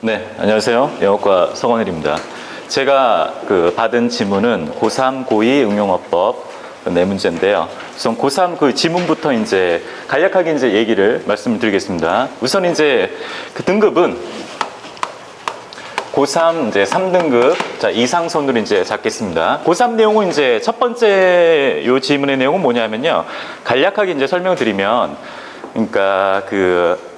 네, 안녕하세요. 영어과 성원일입니다. 제가 받은 지문은 고3, 고2 응용어법 네 문제인데요. 우선 고3 그 지문부터 이제 간략하게 이제 얘기를 말씀드리겠습니다. 우선 이제 그 등급은 고3 이제 3등급 자 이상선으로 이제 잡겠습니다. 고3 내용은 이제 첫 번째 요 지문의 내용은 뭐냐면요. 간략하게 이제 설명을 드리면 그러니까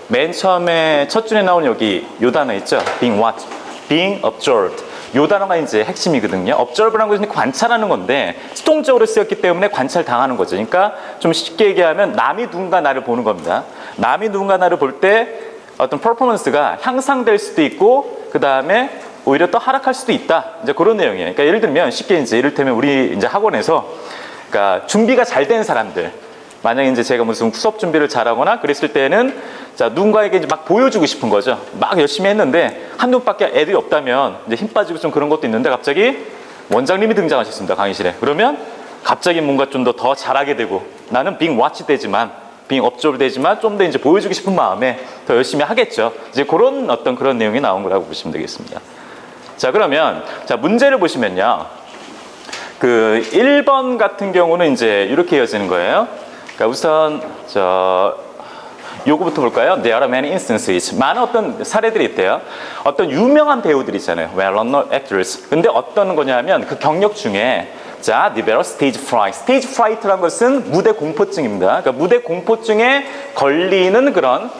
맨 처음에 첫 줄에 나온 여기 요 단어 있죠? being what? being observed. 요 단어가 이제 핵심이거든요. observe라는 것은 관찰하는 건데 수동적으로 쓰였기 때문에 관찰당하는 거죠. 그러니까 좀 쉽게 얘기하면 남이 누군가 나를 보는 겁니다. 남이 누군가 나를 볼 때 어떤 퍼포먼스가 향상될 수도 있고 그 다음에 오히려 또 하락할 수도 있다. 이제 그런 내용이에요. 그러니까 예를 들면 쉽게 이제 이를테면 우리 이제 학원에서 그러니까 준비가 잘 된 사람들 만약에 이제 제가 무슨 수업 준비를 잘하거나 그랬을 때는 자 누군가에게 이제 막 보여주고 싶은 거죠. 막 열심히 했는데 한두 밖에 애들이 없다면 이제 힘 빠지고 좀 그런 것도 있는데 갑자기 원장님이 등장하셨습니다. 강의실에. 그러면 갑자기 뭔가 좀 더 잘하게 되고 나는 being watched 되지만 being observed 되지만 좀 더 이제 보여주고 싶은 마음에 더 열심히 하겠죠. 이제 그런 내용이 나온 거라고 보시면 되겠습니다. 자 그러면 자 문제를 보시면요. 1번 같은 경우는 이제 이렇게 이어지는 거예요. 그러니까 우선 요거부터 볼까요? There are many instances. 많은 어떤 사례들이 있대요. 어떤 유명한 배우들 있잖아요. well-known actors. 근데 어떤 거냐면 그 경력 중에 자, develop stage fright. stage fright라는 것은 무대 공포증입니다. 그러니까 무대 공포증에 걸리는 그런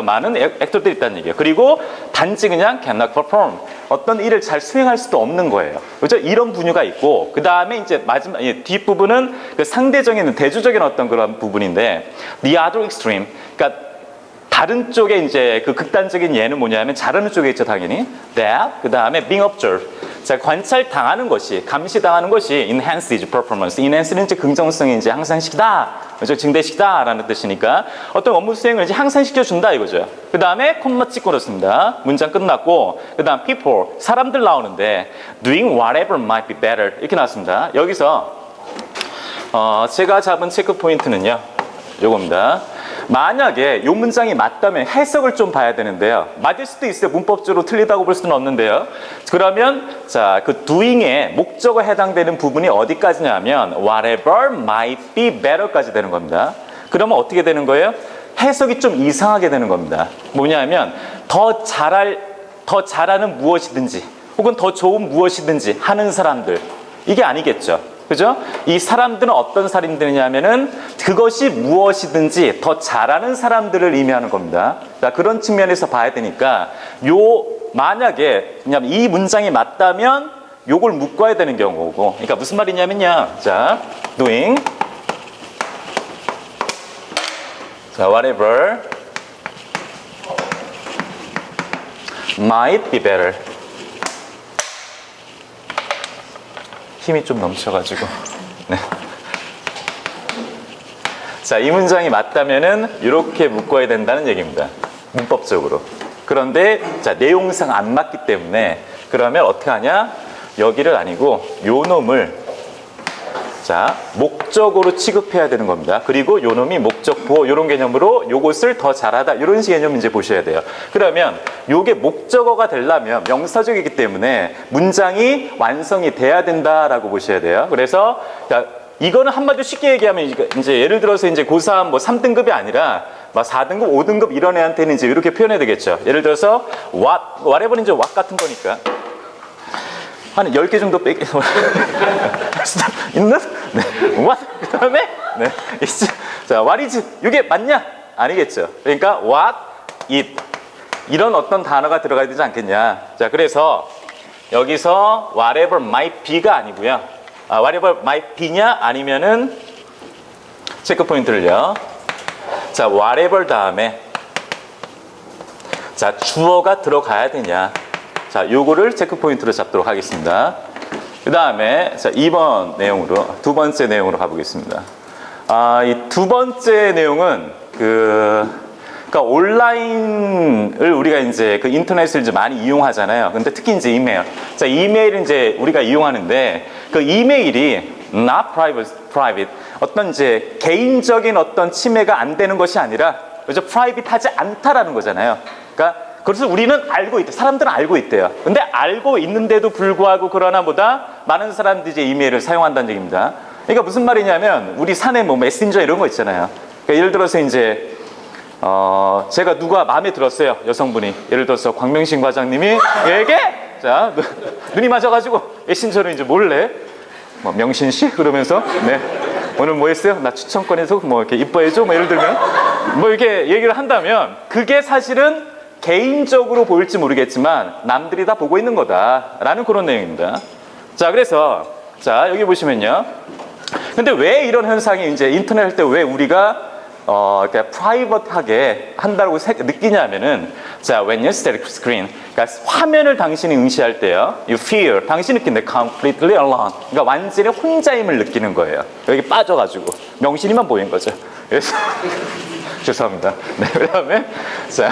많은 액터들이 있다는 얘기예요. 그리고 단지 그냥 cannot perform. 어떤 일을 잘 수행할 수도 없는 거예요. 그렇죠? 이런 분야가 있고 그 다음에 이제 마지막 뒷부분은 그 상대적인 대조적인 어떤 그런 부분인데 the other extreme. 그러니까 다른 쪽에 이제 그 극단적인 예는 뭐냐면 잘하는 쪽에 있죠, 당연히. that 그 다음에 being observed. 자, 관찰 당하는 것이, 감시 당하는 것이 enhance is performance. enhance는 이제 긍정성이 이제 향상시키다, 그렇죠? 증대시키다라는 뜻이니까 어떤 업무 수행을 이제 향상시켜 준다 이거죠. 그 다음에 콤마 찍고 넣습니다. 문장 끝났고, 그 다음 people 사람들 나오는데 doing whatever might be better 이렇게 나왔습니다. 여기서 제가 잡은 체크 포인트는요, 요겁니다. 만약에 이 문장이 맞다면 해석을 좀 봐야 되는데요. 맞을 수도 있어요. 문법적으로 틀리다고 볼 수는 없는데요. 그러면 그 doing의 목적어에 해당되는 부분이 어디까지냐면 whatever might be better까지 되는 겁니다. 그러면 어떻게 되는 거예요? 해석이 좀 이상하게 되는 겁니다. 뭐냐면 더 잘하는 무엇이든지 혹은 더 좋은 무엇이든지 하는 사람들 이게 아니겠죠. 그죠? 이 사람들은 어떤 사람들이냐면은 그것이 무엇이든지 더 잘하는 사람들을 의미하는 겁니다. 자, 그런 측면에서 봐야 되니까 만약에 그냥 이 문장이 맞다면 요걸 묶어야 되는 경우고, 그러니까 무슨 말이냐면요. 자, doing whatever might be better. 힘이 좀 넘쳐가지고. 네. 자, 이 문장이 맞다면은 이렇게 묶어야 된다는 얘기입니다. 문법적으로. 그런데 자, 내용상 안 맞기 때문에 그러면 어떻게 하냐? 여기를 아니고 요 놈을 자, 목적으로 취급해야 되는 겁니다. 그리고 요 놈이 목적 부호 이런 개념으로 요것을 더 잘하다 이런 식의 개념 이제 보셔야 돼요. 그러면 요게 목적어가 되려면 명사적이기 때문에 문장이 완성이 돼야 된다라고 보셔야 돼요. 그래서 자, 이거는 한마디로 쉽게 얘기하면 이제 예를 들어서 이제 고3 뭐 3등급이 아니라 막 4등급, 5등급 이런 애한테는 이제 이렇게 표현해야 되겠죠. 예를 들어서 whatever 이제 what 같은 거니까. 한 10개 정도 빼기 있는? 네. what? 그 다음에 네. 자, what is? 이게 맞냐? 아니겠죠. 그러니까 what, it 이런 어떤 단어가 들어가야 되지 않겠냐. 자, 그래서 여기서 whatever might be가 아니고요. whatever might be냐 아니면은 체크 포인트를요. 자, whatever 다음에 자, 주어가 들어가야 되냐. 자, 요거를 체크 포인트로 잡도록 하겠습니다. 그 다음에, 자, 2번 내용으로, 두 번째 내용으로 가보겠습니다. 이 두 번째 내용은, 그러니까 온라인을 우리가 이제 그 인터넷을 이제 많이 이용하잖아요. 근데 특히 이제 이메일. 자, 이메일은 이제 우리가 이용하는데, 그 이메일이 not private. 어떤 이제 개인적인 어떤 침해가 안 되는 것이 아니라, 그죠? 프라이빗하지 않다라는 거잖아요. 그러니까 그래서 우리는 알고 있대. 사람들은 알고 있대요. 근데 알고 있는데도 불구하고 그러나 보다 많은 사람들이 이제 이메일을 사용한다는 얘기입니다. 그러니까 무슨 말이냐면 우리 사내 뭐 메신저 이런 거 있잖아요. 그러니까 예를 들어서 이제 제가 누가 마음에 들었어요. 여성분이. 예를 들어서 광명신 과장님이 에게 자 눈이 맞아가지고 메신저를 이제 몰래 뭐 명신 씨 그러면서 네 오늘 뭐 했어요? 나 추천권에서 뭐 이렇게 이뻐해줘 뭐 예를 들면 뭐 이렇게 얘기를 한다면 그게 사실은 개인적으로 보일지 모르겠지만 남들이 다 보고 있는 거다라는 그런 내용입니다. 자 그래서 자 여기 보시면요. 근데 왜 이런 현상이 이제 인터넷 할 때 왜 우리가 그러니까 프라이빗하게 한다고 느끼냐면은 자 when you stare at screen 그러니까 화면을 당신이 응시할 때요 you feel 당신이 느낀데 completely alone 그러니까 완전히 혼자임을 느끼는 거예요. 여기 빠져가지고 명신이만 보이는 거죠. 그래서 죄송합니다. 네 그다음에 자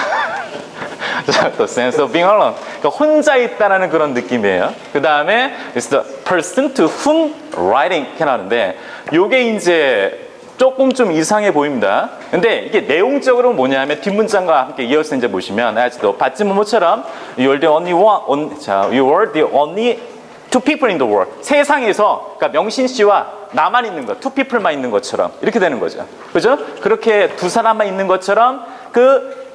the sense of being alone 그러니까 혼자 있다라는 그런 느낌이에요. 그 다음에 it's the person to whom writing 이렇게 나오는데 요게 이제 조금 좀 이상해 보입니다. 근데 이게 내용적으로 뭐냐면 뒷문장과 함께 이어서 이제 보시면 아직도 받지 모처럼 you're the only one 자 you're the only two people in the world 세상에서 그러니까 명신 씨와 나만 있는 것 two people만 있는 것처럼 이렇게 되는 거죠. 그죠? 그렇게 두 사람만 있는 것처럼 그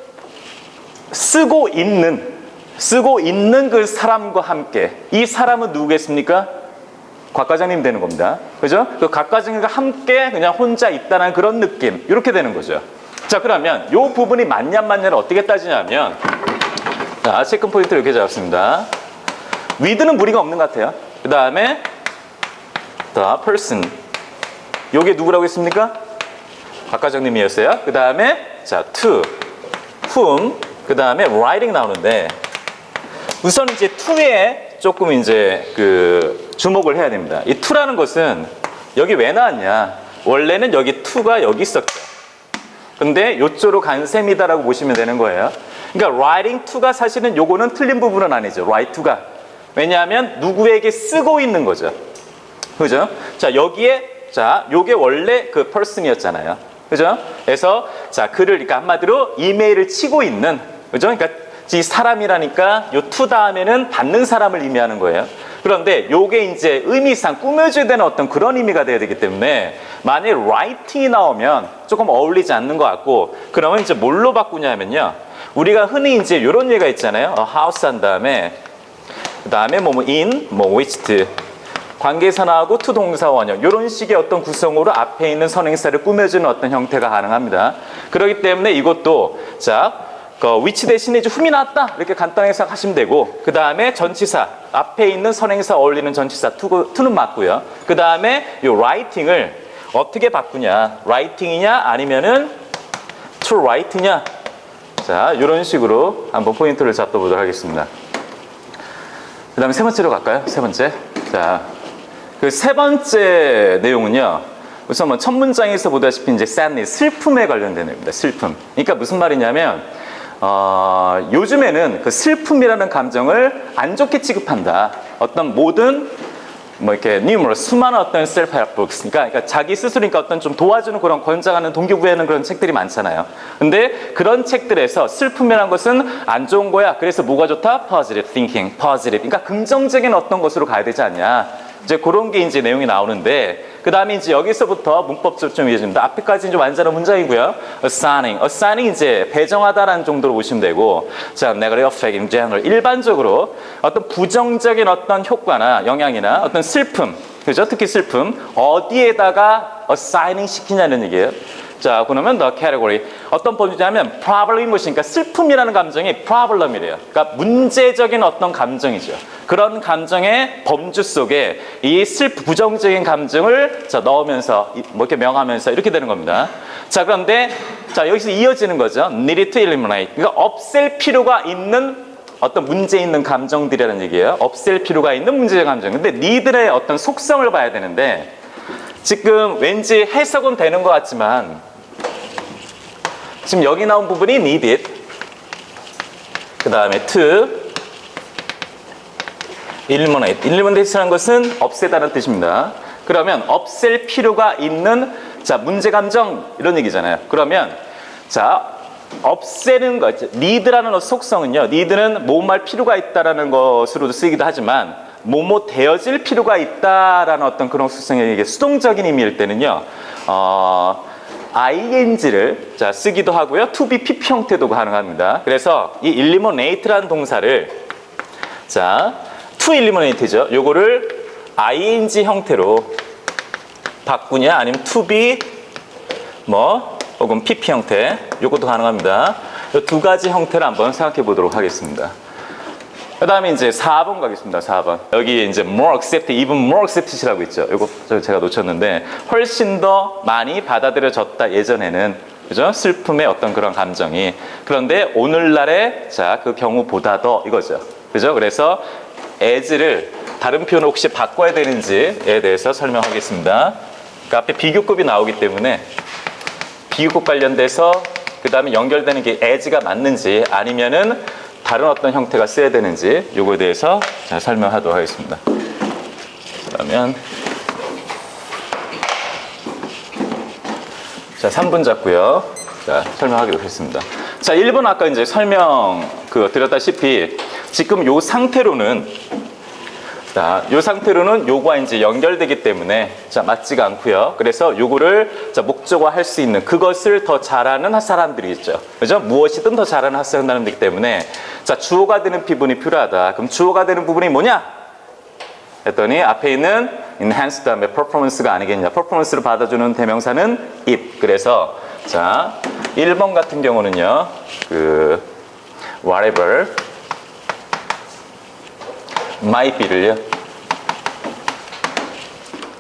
쓰고 있는 그 사람과 함께 이 사람은 누구겠습니까? 곽 과장님 되는 겁니다. 그죠? 그 곽 과장님과 함께 그냥 혼자 있다는 그런 느낌 이렇게 되는 거죠. 자 그러면 이 부분이 맞냐 안 맞냐를 어떻게 따지냐면 자 체크 포인트를 이렇게 잡습니다. with는 무리가 없는 것 같아요. 그 다음에 the person 요게 누구라고 했습니까? 곽 과장님이었어요. 그 다음에 자 to whom 그 다음에 writing 나오는데 우선 이제 to에 조금 이제 그 주목을 해야 됩니다. 이 to라는 것은 여기 왜 나왔냐? 원래는 여기 to가 여기 있었죠. 근데 요쪽으로 간 셈이다라고 보시면 되는 거예요. 그러니까 writing to가 사실은 요거는 틀린 부분은 아니죠. write to가. 왜냐하면 누구에게 쓰고 있는 거죠. 그죠? 자, 여기에 자, 요게 원래 그 person이었잖아요. 그죠? 그래서 자, 글을 그러니까 한마디로 이메일을 치고 있는 그죠? 그러니까 이 사람이라니까 요 to 다음에는 받는 사람을 의미하는 거예요. 그런데 요게 이제 의미상 꾸며줘야 되는 어떤 그런 의미가 돼야 되기 때문에 만약에 writing이 나오면 조금 어울리지 않는 것 같고 그러면 이제 뭘로 바꾸냐면요. 우리가 흔히 이제 요런 얘기가 있잖아요. house 한 다음에 그 다음에 뭐 in, 뭐 which 관계사 나오고 to 동사 원형 이런 식의 어떤 구성으로 앞에 있는 선행사를 꾸며주는 어떤 형태가 가능합니다. 그렇기 때문에 이것도 자 which 대신에 이제 whom이 나왔다 이렇게 간단하게 생각하시면 되고 그 다음에 전치사 앞에 있는 선행사 어울리는 전치사 to는 맞고요. 그 다음에 이 writing을 어떻게 바꾸냐 writing이냐 아니면은 to write냐 자 이런 식으로 한번 포인트를 잡아보도록 하겠습니다. 그 다음에 세 번째로 갈까요? 세 번째 자 그 세 번째 내용은요. 우선 뭐 첫 문장에서 보다시피 이제 sadness 슬픔에 관련된 내용입니다. 슬픔. 그러니까 무슨 말이냐면 요즘에는 그 슬픔이라는 감정을 안 좋게 취급한다. 어떤 모든 뭐 이렇게 numerous 수많은 어떤 self-help books 그러니까 자기 스스로니까 어떤 좀 도와주는 그런 권장하는 동기부여하는 그런 책들이 많잖아요. 근데 그런 책들에서 슬픔이라는 것은 안 좋은 거야. 그래서 뭐가 좋다? positive thinking, positive. 그러니까 긍정적인 어떤 것으로 가야 되지 않냐. 이제 그런 게 이제 내용이 나오는데 그 다음에 이제 여기서부터 문법적으로 좀 이해집니다. 앞에까지는 좀 완전한 문장이고요. assigning 이제 배정하다라는 정도로 보시면 되고 자, negative effect in general 일반적으로 어떤 부정적인 어떤 효과나 영향이나 어떤 슬픔 그죠? 특히 슬픔 어디에다가 assigning 시키냐는 얘기예요. 자, 그러면 the category 어떤 범위냐면 problem이 무엇이니까 슬픔이라는 감정이 problem이래요. 그러니까 문제적인 어떤 감정이죠. 그런 감정의 범주 속에 이 부정적인 감정을 자, 넣으면서 뭐 이렇게 명하면서 이렇게 되는 겁니다. 자, 그런데 자, 여기서 이어지는 거죠. need to eliminate. 그러니까 없앨 필요가 있는 어떤 문제 있는 감정들이라는 얘기예요. 없앨 필요가 있는 문제적 감정. 근데 니들의 어떤 속성을 봐야 되는데 지금 왠지 해석은 되는 것 같지만 지금 여기 나온 부분이 needed 그 다음에 to eliminate라는 것은 없애다는 뜻입니다. 그러면 없앨 필요가 있는 자 문제 감정 이런 얘기잖아요. 그러면 자 없애는 것, need라는 속성은요, need는 뭐할 필요가 있다라는 것으로도 쓰이기도 하지만 뭐뭐 되어질 필요가 있다라는 어떤 그런 속성의 이게 수동적인 의미일 때는요, ing를 자, 쓰기도 하고요, to be pp 형태도 가능합니다. 그래서 이 eliminate라는 동사를 자, to eliminate죠. 요거를 ing 형태로 바꾸냐, 아니면 to be 뭐 혹은 pp 형태, 요것도 가능합니다. 이 두 가지 형태를 한번 생각해 보도록 하겠습니다. 그 다음에 이제 4번 가겠습니다. 4번. 여기 이제 more accepted, even more accepted이라고 있죠. 이거 제가 놓쳤는데, 훨씬 더 많이 받아들여졌다, 예전에는. 그죠? 슬픔의 어떤 그런 감정이. 그런데 오늘날의, 자, 그 경우보다 더 이거죠. 그죠? 그래서 as를 다른 표현을 혹시 바꿔야 되는지에 대해서 설명하겠습니다. 그 앞에 비교급이 나오기 때문에 비교급 관련돼서 그 다음에 연결되는 게 as가 맞는지 아니면은 다른 어떤 형태가 써야 되는지 요거에 대해서 자, 설명하도록 하겠습니다. 그러면 자, 3분 잡고요. 자, 설명하기로 했습니다. 자, 1번 아까 이제 설명 드렸다시피 지금 요 상태로는 자, 요 상태로는 요거와 이제 연결되기 때문에 자, 맞지가 않고요. 그래서 요거를 자, 목적화할 수 있는 그것을 더 잘하는 사람들이 있죠. 그죠? 무엇이든 더 잘하는 사람들이기 때문에 자, 주어가 되는 부분이 필요하다. 그럼 주어가 되는 부분이 뭐냐? 했더니 앞에 있는 enhance 다음에 performance가 아니겠냐. performance를 받아주는 대명사는 it. 그래서 자, 1번 같은 경우는요. whatever might be를요.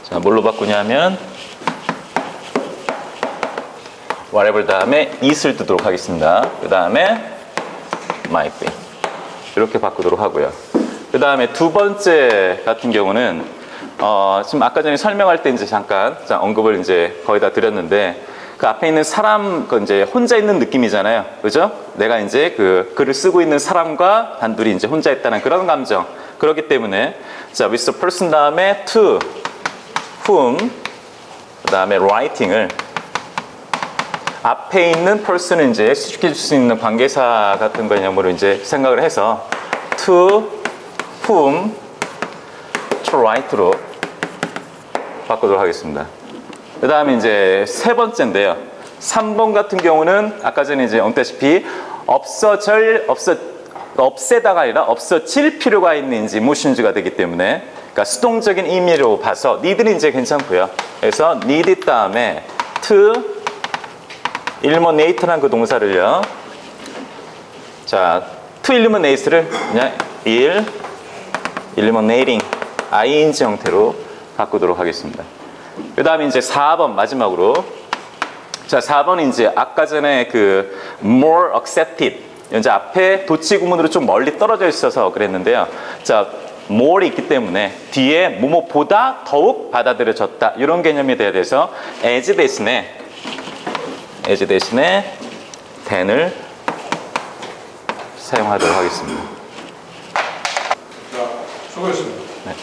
자, 뭘로 바꾸냐면 whatever 다음에 it을 뜨도록 하겠습니다. 그 다음에 might be 이렇게 바꾸도록 하고요. 그 다음에 두 번째 같은 경우는 지금 아까 전에 설명할 때 이제 잠깐 언급을 이제 거의 다 드렸는데 그 앞에 있는 사람 이제 혼자 있는 느낌이잖아요. 그죠? 내가 이제 그 글을 쓰고 있는 사람과 단둘이 이제 혼자 있다는 그런 감정. 그렇기 때문에 자, with the person 다음에 to whom 그 다음에 writing을 앞에 있는 person을 이제 수식해 줄 수 있는 관계사 같은 개념으로 이제 생각을 해서 to whom to write로 바꾸도록 하겠습니다. 그 다음에 이제 세 번째인데요. 3번 같은 경우는 아까 전에 이제 언급했다시피 없애다가 아니라 없어질 필요가 있는지 무엇인지가 되기 때문에 그러니까 수동적인 의미로 봐서 need는 이제 괜찮고요. 그래서 need 다음에 to eliminate라는 그 동사를요. 자, to eliminate를 그냥 eliminating ing 형태로 바꾸도록 하겠습니다. 그 다음에 이제 4번 마지막으로 자, 4번은 이제 아까 전에 그 more accepted 이제 앞에 도치 구문으로 좀 멀리 떨어져 있어서 그랬는데요. 자, more이 있기 때문에 뒤에 뭐뭐보다 더욱 받아들여졌다. 이런 개념에 대해서 as 대신에 than을 사용하도록 하겠습니다. 자, 수고했습니다. 네.